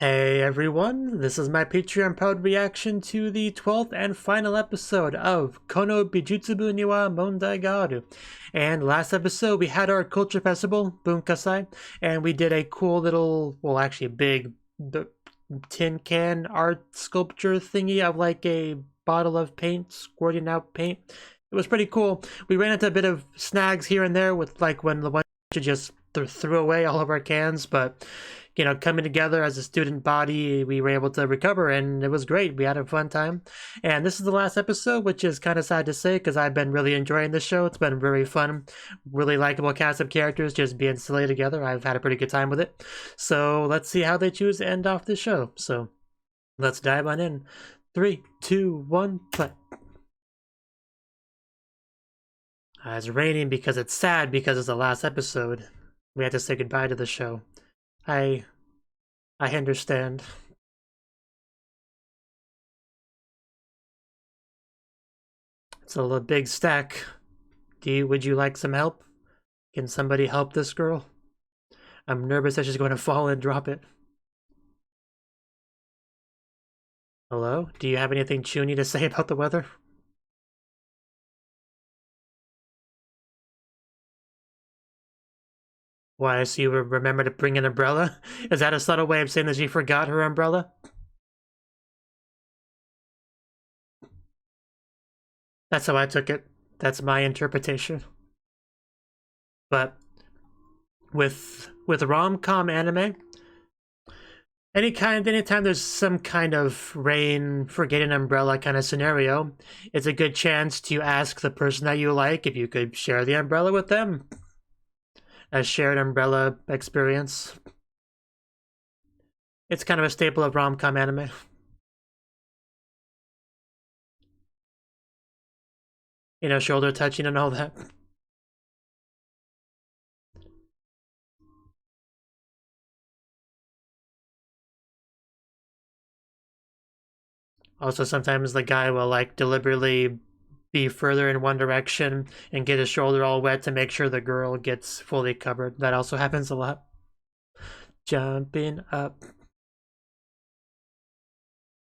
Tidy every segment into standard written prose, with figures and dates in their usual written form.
Hey everyone, this is my Patreon proud reaction to the 12th and final episode of Kono Bijutsubu niwa Mondai Garu. And last episode we had our culture festival, Bunkasai, and we did a cool little, well actually a big tin can art sculpture thingy of like a bottle of paint squirting out paint. It was pretty cool. We ran into a bit of snags here and there with like when the one just threw away all of our cans, but you know, coming together as a student body, we were able to recover, and it was great. We had a fun time. And this is the last episode, which is kind of sad to say because I've been really enjoying this show. It's been very fun, really likable cast of characters just being silly together. I've had a pretty good time with it. So let's see how they choose to end off the show. So let's dive on in. 3, 2, 1, play. It's raining because it's sad because it's the last episode. We had to say goodbye to the show. I understand. It's a little big stack. Would you like some help? Can somebody help this girl? I'm nervous that she's going to fall and drop it. Hello? Do you have anything chuny to say about the weather? Why, so you remember to bring an umbrella? Is that a subtle way of saying that she forgot her umbrella? That's how I took it. That's my interpretation. But with rom-com anime, anytime there's some kind of rain, forget an umbrella kind of scenario, it's a good chance to ask the person that you like if you could share the umbrella with them. A shared umbrella experience. It's kind of a staple of rom-com anime. You know, shoulder touching and all that. Also, sometimes the guy will like deliberately be further in one direction and get his shoulder all wet to make sure the girl gets fully covered. That also happens a lot. Jumping up.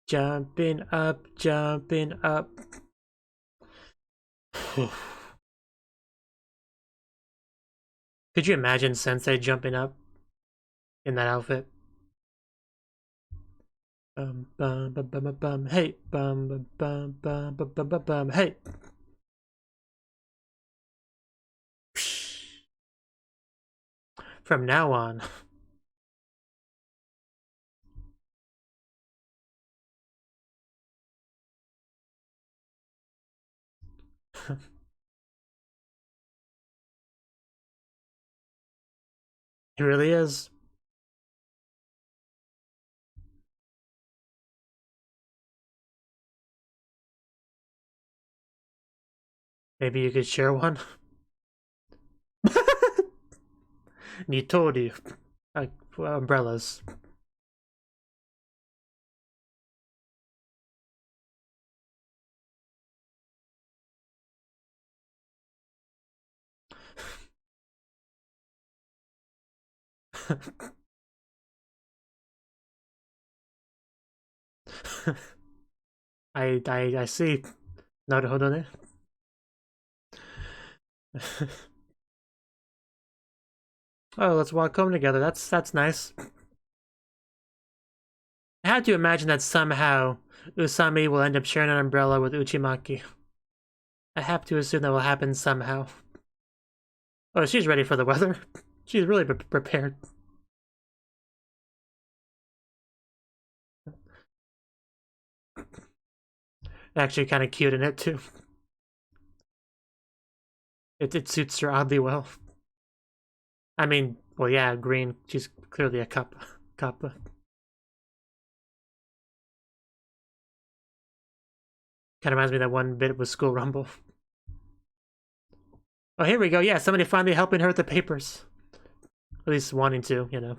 Jumping up, jumping up. Could you imagine Sensei jumping up in that outfit? Bum bum bum bum bum bum. Hey, bum bum bum bum bum bum bum bum. Hey. From now on. It really is. Maybe you could share one. Nitori. Umbrellas. I see. Naruhodo ne. Oh, let's walk home together. That's nice. I had to imagine that somehow Usami will end up sharing an umbrella with Uchimaki. I have to assume that will happen somehow. Oh, she's ready for the weather. She's really prepared. Actually, kind of cute in it too. It suits her oddly well. I mean, well, yeah, green. She's clearly a kappa. Kind of reminds me of that one bit with School Rumble. Oh, here we go. Yeah, somebody finally helping her with the papers. At least wanting to, you know.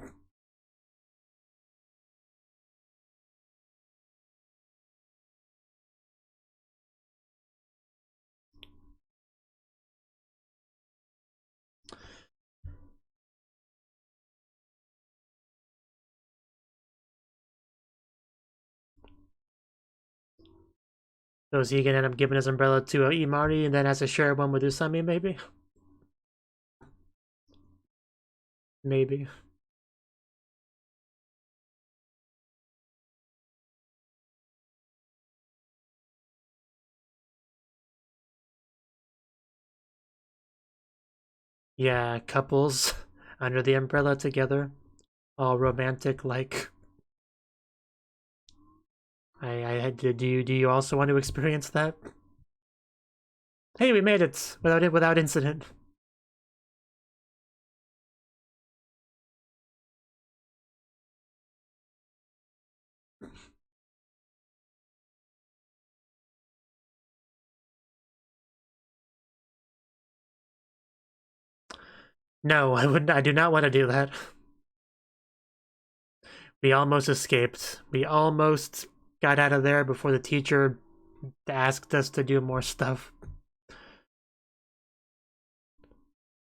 So is he gonna end up giving his umbrella to Imari and then has to share one with Usami, maybe? Maybe. Yeah, couples under the umbrella together. All romantic, like. Do you also want to experience that? Hey, we made it without incident. No, I wouldn't. I do not want to do that. We almost escaped. We almost got out of there before the teacher asked us to do more stuff.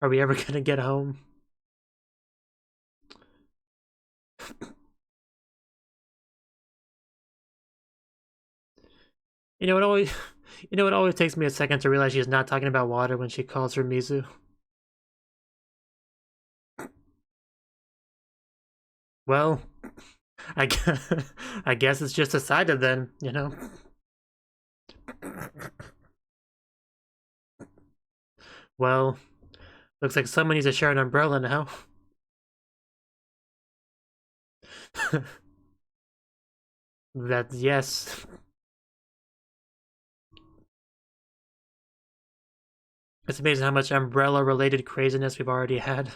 Are we ever gonna get home? You know, it always takes me a second to realize she's not talking about water when she calls her Mizu. Well, I guess, I guess it's just decided then, you know? Well, looks like someone needs to share an umbrella now. Yes. It's amazing how much umbrella-related craziness we've already had.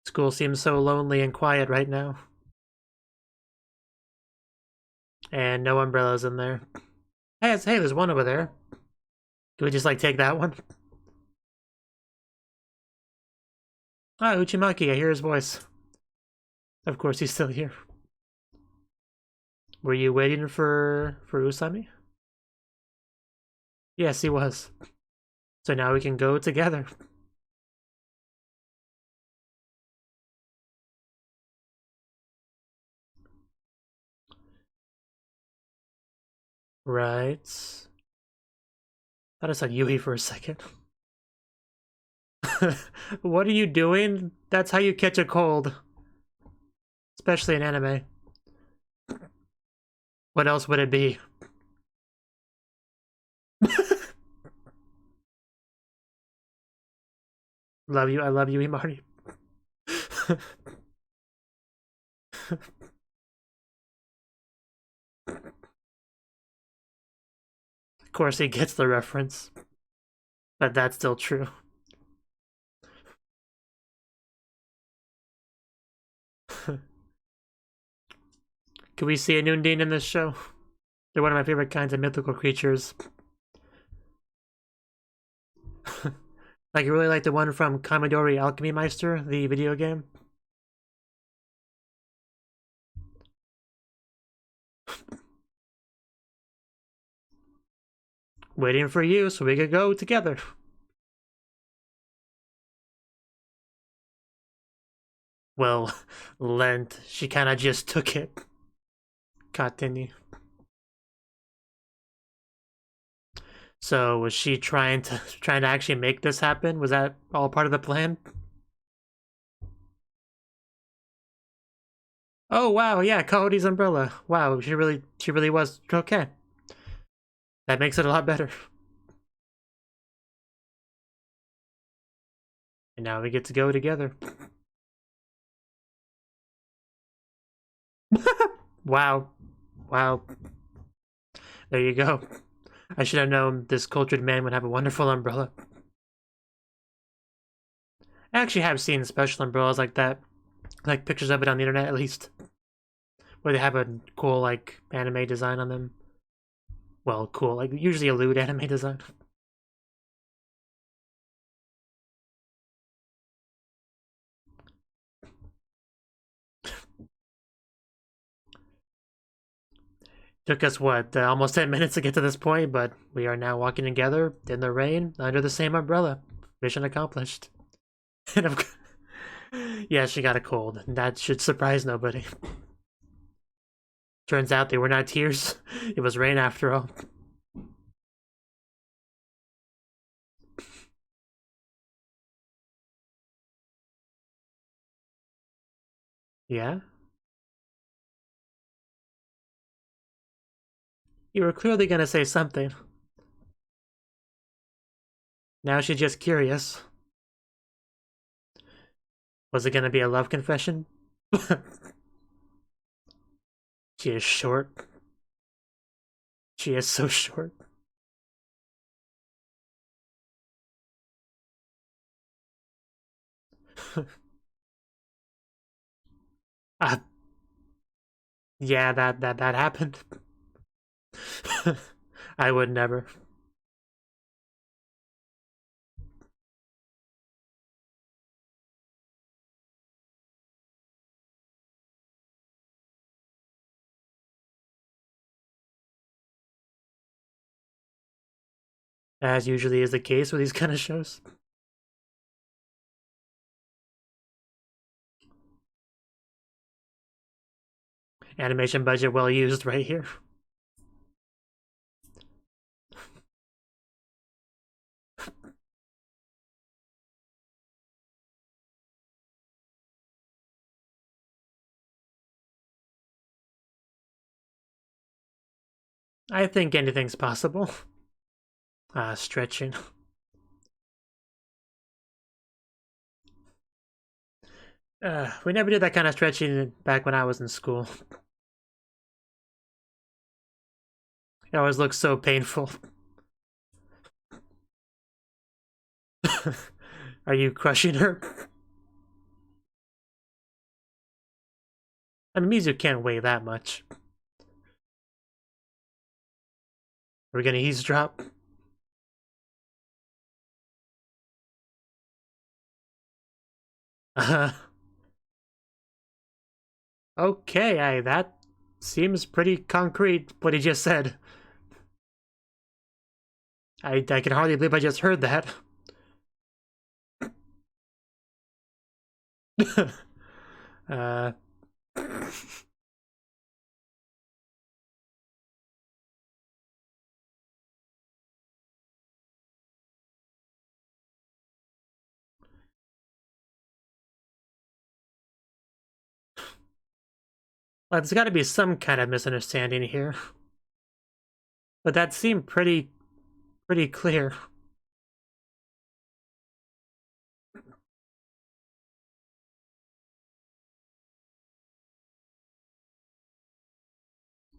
School seems so lonely and quiet right now. And no umbrellas in there. Hey, there's one over there. Can we just, like, take that one? Ah, Uchimaki, I hear his voice. Of course he's still here. Were you waiting for Usami? Yes, he was. So now we can go together. Right. Thought I said Yui for a second. What are you doing? That's how you catch a cold. Especially in anime. What else would it be? Love you, I love you, Imari. Of course he gets the reference. But that's still true. Can we see a Nundine in this show? They're one of my favorite kinds of mythical creatures. Like, you really like the one from Commodore Alchemy Meister, the video game? Waiting for you so we could go together. Well, Lent, she kinda just took it. Kateni. So was she trying to actually make this happen? Was that all part of the plan? Oh wow, yeah, Cody's umbrella. Wow, she really was okay. That makes it a lot better. And now we get to go together. Wow. Wow. There you go. I should have known this cultured man would have a wonderful umbrella. I actually have seen special umbrellas like that. Like pictures of it on the internet at least. Where they have a cool like anime design on them. Well, cool, like usually a lewd anime design. Took us, what, almost 10 minutes to get to this point, but we are now walking together in the rain under the same umbrella. Mission accomplished. And yeah, she got a cold. That should surprise nobody. Turns out they were not tears. It was rain after all. Yeah? You were clearly gonna say something. Now she's just curious. Was it gonna be a love confession? She is short. She is so short. Yeah, that happened. I would never. As usually is the case with these kind of shows. Animation budget well used right here. I think anything's possible. Stretching. We never did that kind of stretching back when I was in school. It always looks so painful. Are you crushing her? I mean, Mizu can't weigh that much. We're gonna eavesdrop. Okay, that seems pretty concrete, what he just said. I can hardly believe I just heard that. Well, there's got to be some kind of misunderstanding here. But that seemed pretty clear.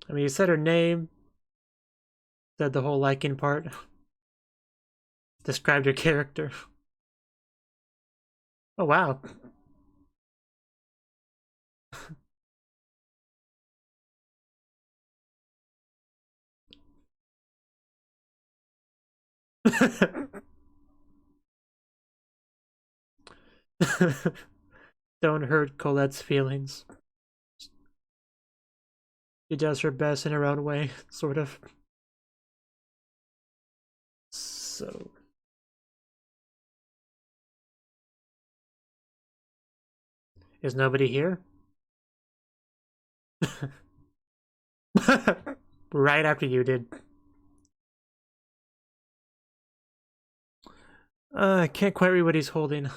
I mean, you said her name, said the whole liking part, described her character. Oh, wow. Don't hurt Colette's feelings. She does her best in her own way, sort of. So... Is nobody here? Right after you did. I can't quite read what he's holding.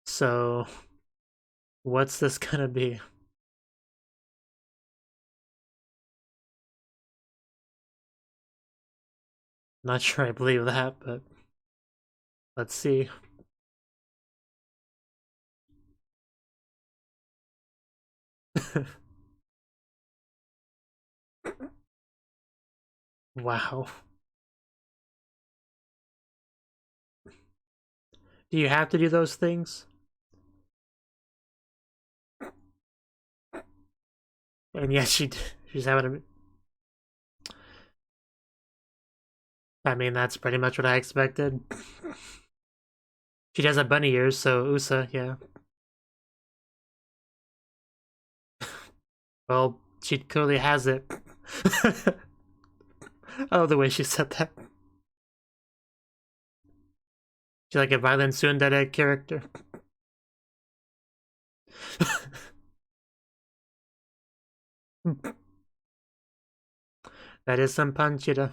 So, what's this gonna be? Not sure I believe that, but let's see. Wow. Do you have to do those things? And yes, she's having a... I mean, that's pretty much what I expected. She does have bunny ears, so USA, yeah. Well, she clearly has it. I love the way she said that. She's like a violent tsundere character. That is some Panchira.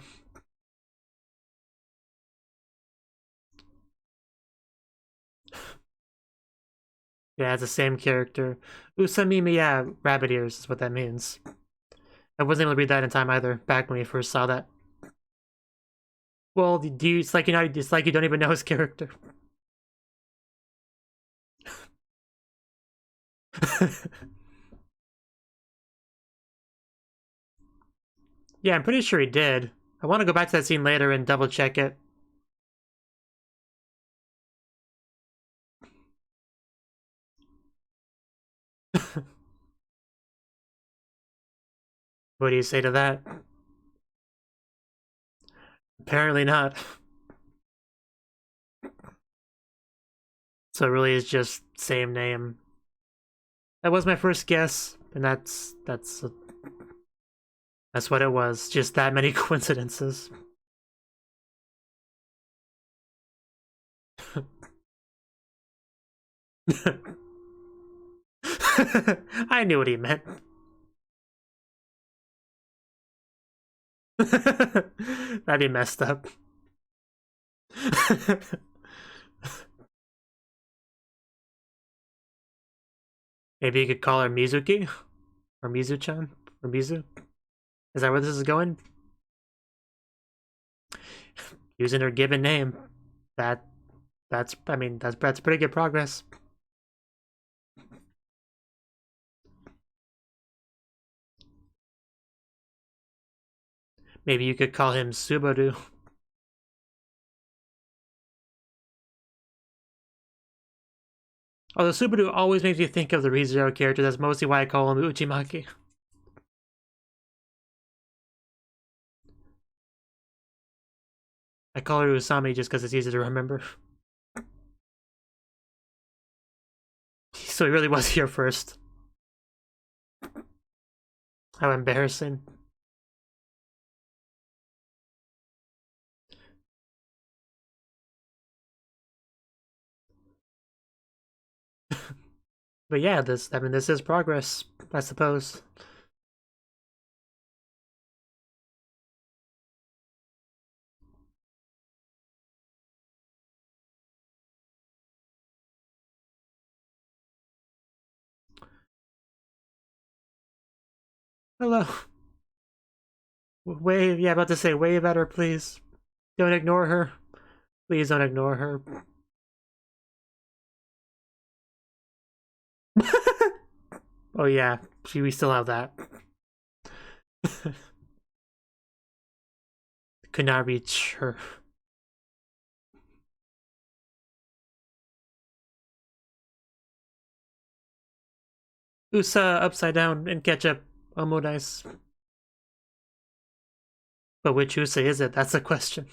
Yeah, it's the same character. Usamimi, yeah, rabbit ears is what that means. I wasn't able to read that in time either, back when we first saw that. Well, do you, it's like you know, it's like you don't even know his character. Yeah, I'm pretty sure he did. I want to go back to that scene later and double check it. What do you say to that? Apparently not. So it really is just same name. That was my first guess, and that's what it was. Just that many coincidences. I knew what he meant. That'd be messed up. Maybe you could call her Mizuki? Or Mizu-chan? Or Mizu? Is that where this is going? Using her given name. That's pretty good progress. Maybe you could call him Subaru. Although Subaru always makes me think of the ReZero character, that's mostly why I call him Uchimaki. I call her Usami just because it's easy to remember. So he really was here first. How embarrassing. But yeah, this is progress, I suppose. Hello. Way, yeah, about to say way better, please. Don't ignore her. Please don't ignore her. Oh yeah, we still have that. Could not reach her. Usa upside down and ketchup. Omodais. But which Usa is it? That's the question.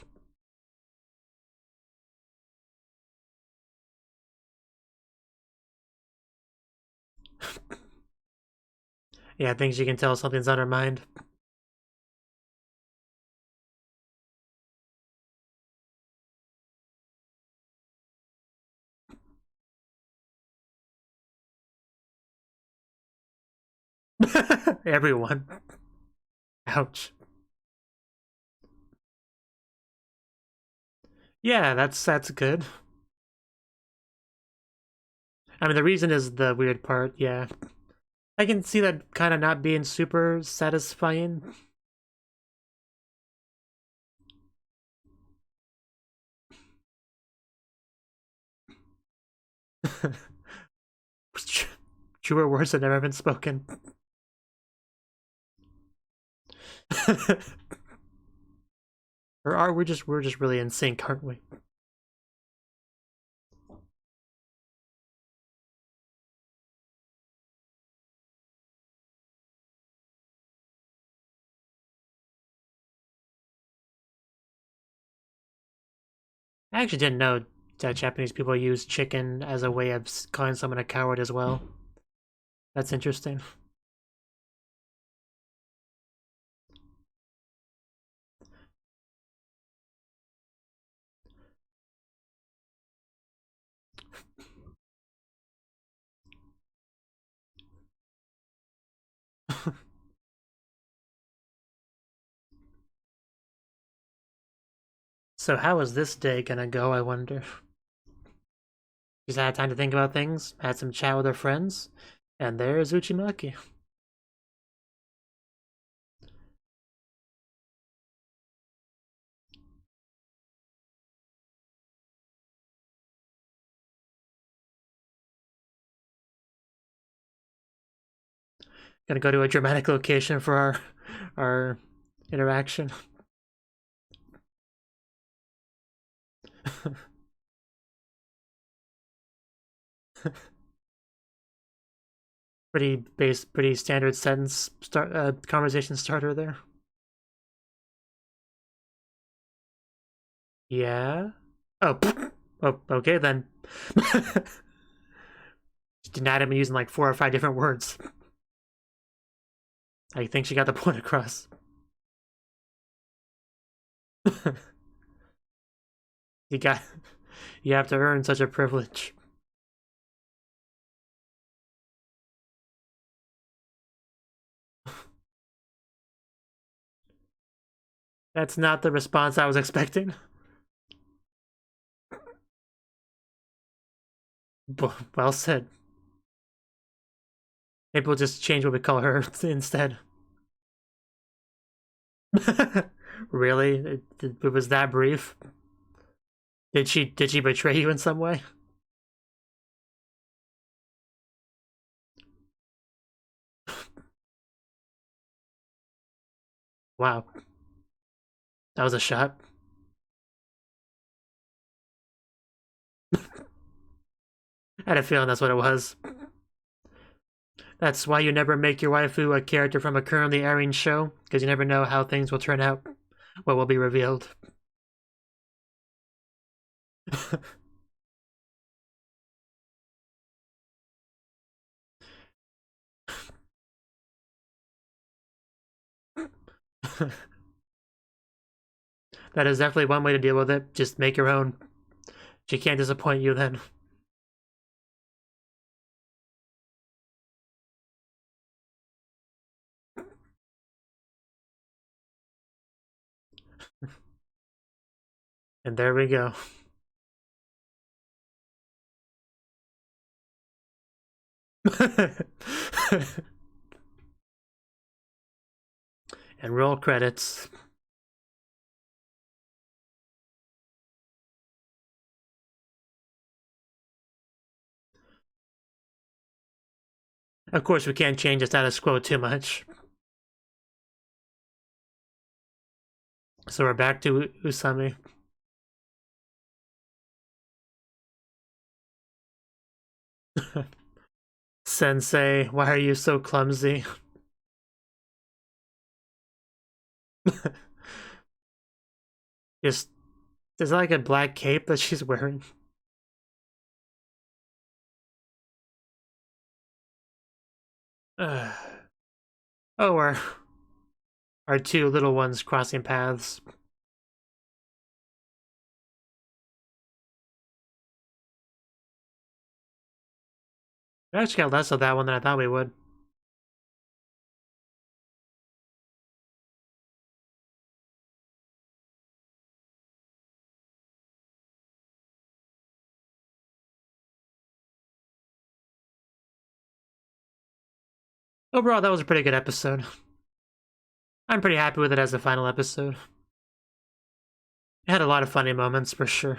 Yeah, things you can tell something's on her mind. Everyone. Ouch. Yeah, that's good. I mean, the reason is the weird part, yeah. I can see that kind of not being super satisfying. Truer words have never been spoken. Or are we're just really in sync, aren't we? I actually didn't know that Japanese people use chicken as a way of calling someone a coward as well. That's interesting. So how is this day gonna go, I wonder? She's had time to think about things, had some chat with her friends, and there's Uchimaki. Gonna go to a dramatic location for our interaction. Pretty standard sentence conversation starter there. Yeah. Oh. Oh. Okay then. Denied him using like 4 or 5 different words. I think she got the point across. You have to earn such a privilege. That's not the response I was expecting. Well said. Maybe we'll just change what we call her instead. Really? It was that brief? Did she betray you in some way? Wow. That was a shot. I had a feeling that's what it was. That's why you never make your waifu a character from a currently airing show, because you never know how things will turn out, what will be revealed. That is definitely one way to deal with it. Just make your own. She can't disappoint you then. And there we go. And roll credits. Of course, we can't change the status quo too much. So we're back to Usami. Sensei, why are you so clumsy? Just, there's like a black cape that she's wearing. Oh, our 2 little ones crossing paths. We actually got less of that one than I thought we would. Overall, that was a pretty good episode. I'm pretty happy with it as a final episode. It had a lot of funny moments, for sure.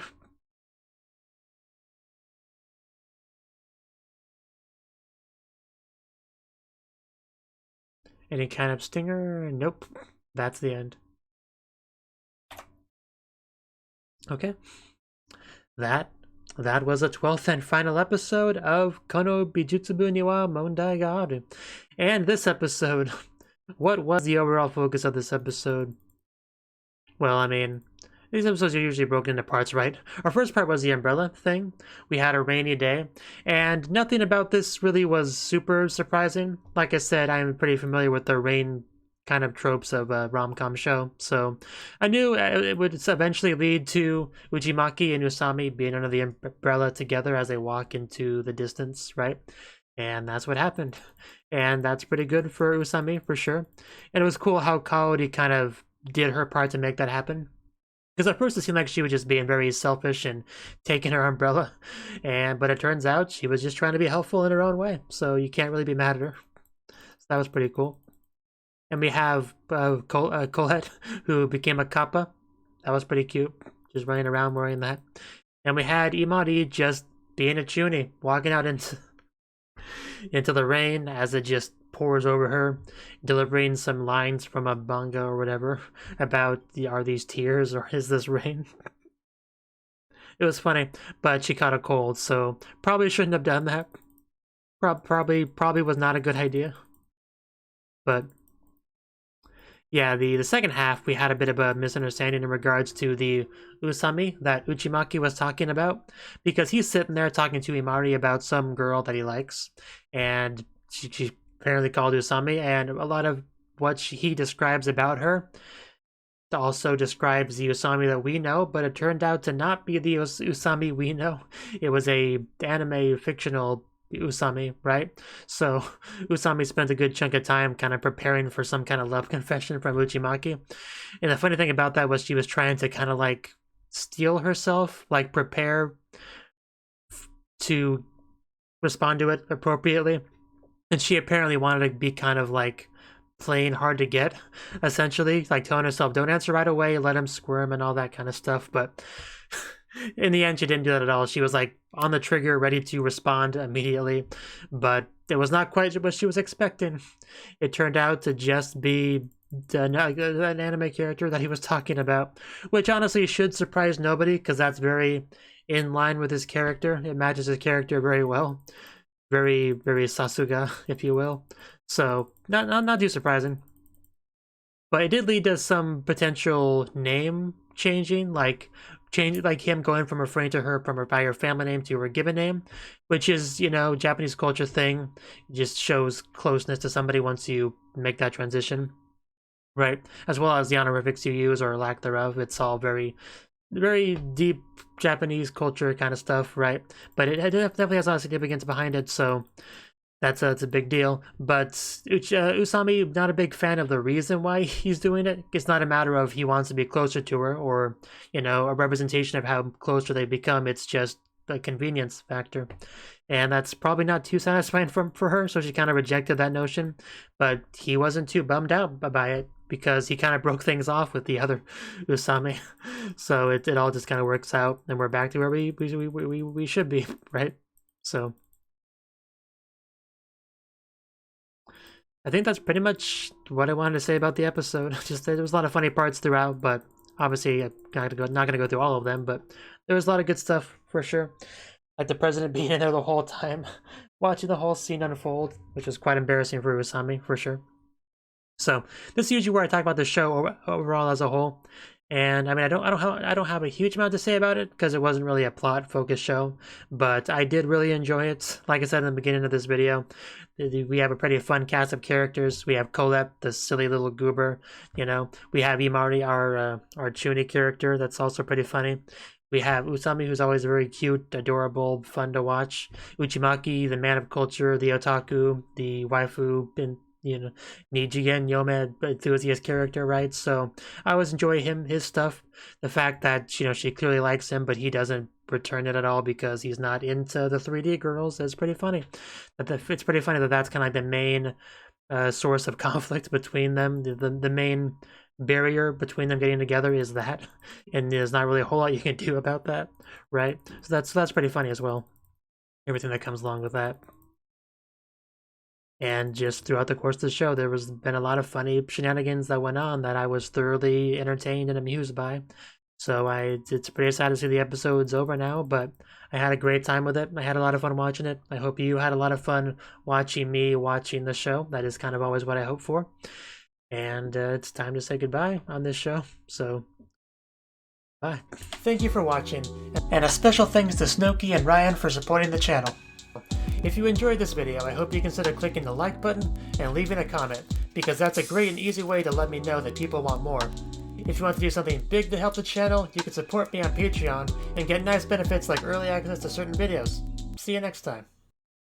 Any kind of stinger? Nope. That's the end. Okay. That was the 12th and final episode of Kono Bijutsubu ni wa Mondai ga aru. And this episode, what was the overall focus of this episode? Well, I mean, these episodes are usually broken into parts, right? Our first part was the umbrella thing. We had a rainy day, and nothing about this really was super surprising. Like I said, I'm pretty familiar with the rain kind of tropes of a rom-com show, so I knew it would eventually lead to Uchimaki and Usami being under the umbrella together as they walk into the distance, right? And that's what happened. and that's pretty good for Usami for sure. And it was cool how Kaori kind of did her part to make that happen. Because at first it seemed like she was just being very selfish and taking her umbrella, but it turns out she was just trying to be helpful in her own way. So you can't really be mad at her. So that was pretty cool. And we have Colette, who became a kappa. That was pretty cute, just running around wearing that. And we had Imari just being a chuny, walking out into the rain as it just pours over her, delivering some lines from a manga or whatever about are these tears or is this rain? It was funny, but she caught a cold, so probably shouldn't have done that. Probably was not a good idea. But yeah, the second half, we had a bit of a misunderstanding in regards to the Usami that Uchimaki was talking about, because he's sitting there talking to Imari about some girl that he likes, and she apparently called Usami, and a lot of what he describes about her also describes the Usami that we know, but it turned out to not be the Usami we know. It was a anime fictional Usami, right? So Usami spent a good chunk of time kind of preparing for some kind of love confession from Uchimaki. And the funny thing about that was she was trying to kind of like steel herself, like prepare to respond to it appropriately. And she apparently wanted to be kind of like playing hard to get, essentially, like telling herself, don't answer right away, let him squirm and all that kind of stuff. But in the end, she didn't do that at all. She was like on the trigger, ready to respond immediately, but it was not quite what she was expecting. It turned out to just be an anime character that he was talking about, which honestly should surprise nobody, because that's very in line with his character. It matches his character very well. Very, very Sasuga, if you will. So, not too surprising. But it did lead to some potential name changing, like him going from referring to her by her family name to her given name, which is, you know, Japanese culture thing. It just shows closeness to somebody once you make that transition, right? As well as the honorifics you use or lack thereof. It's all very, very deep Japanese culture kind of stuff, right? But it definitely has a lot of significance behind it, so that's a big deal. But Usami, not a big fan of the reason why he's doing it. It's not a matter of he wants to be closer to her or, you know, a representation of how closer they become. It's just a convenience factor. And that's probably not too satisfying for her, so she kind of rejected that notion. But he wasn't too bummed out by it, because he kind of broke things off with the other Usami. So it all just kind of works out, and we're back to where we should be, right? So I think that's pretty much what I wanted to say about the episode. Just there was a lot of funny parts throughout, but obviously I'm not going to go through all of them, but there was a lot of good stuff for sure. Like the president being in there the whole time, watching the whole scene unfold, which was quite embarrassing for Usami, for sure. So this is usually where I talk about the show overall as a whole. And I mean, I don't have a huge amount to say about it, because it wasn't really a plot focused show, but I did really enjoy it. Like I said in the beginning of this video, we have a pretty fun cast of characters. We have Colette, the silly little goober, you know. We have Imari, our chuny character, that's also pretty funny. We have Usami, who's always very cute, adorable, fun to watch. Uchimaki, the man of culture, the otaku, the waifu, and, you know, Nijigen Yome enthusiast character, right? So I always enjoy his stuff. The fact that, you know, she clearly likes him, but he doesn't return it at all because he's not into the 3D girls is pretty funny. It's pretty funny that that's kind of like the main source of conflict between them. The main barrier between them getting together is that, and there's not really a whole lot you can do about that, right? So that's pretty funny as well. Everything that comes along with that. And just throughout the course of the show, there was been a lot of funny shenanigans that went on that I was thoroughly entertained and amused by. So it's pretty sad to see the episode's over now, but I had a great time with it. I had a lot of fun watching it. I hope you had a lot of fun watching me watching the show. That is kind of always what I hope for. And it's time to say goodbye on this show. So, bye. Thank you for watching. And a special thanks to Cnouki and Ryan for supporting the channel. If you enjoyed this video, I hope you consider clicking the like button and leaving a comment, because that's a great and easy way to let me know that people want more. If you want to do something big to help the channel, you can support me on Patreon and get nice benefits like early access to certain videos. See you next time.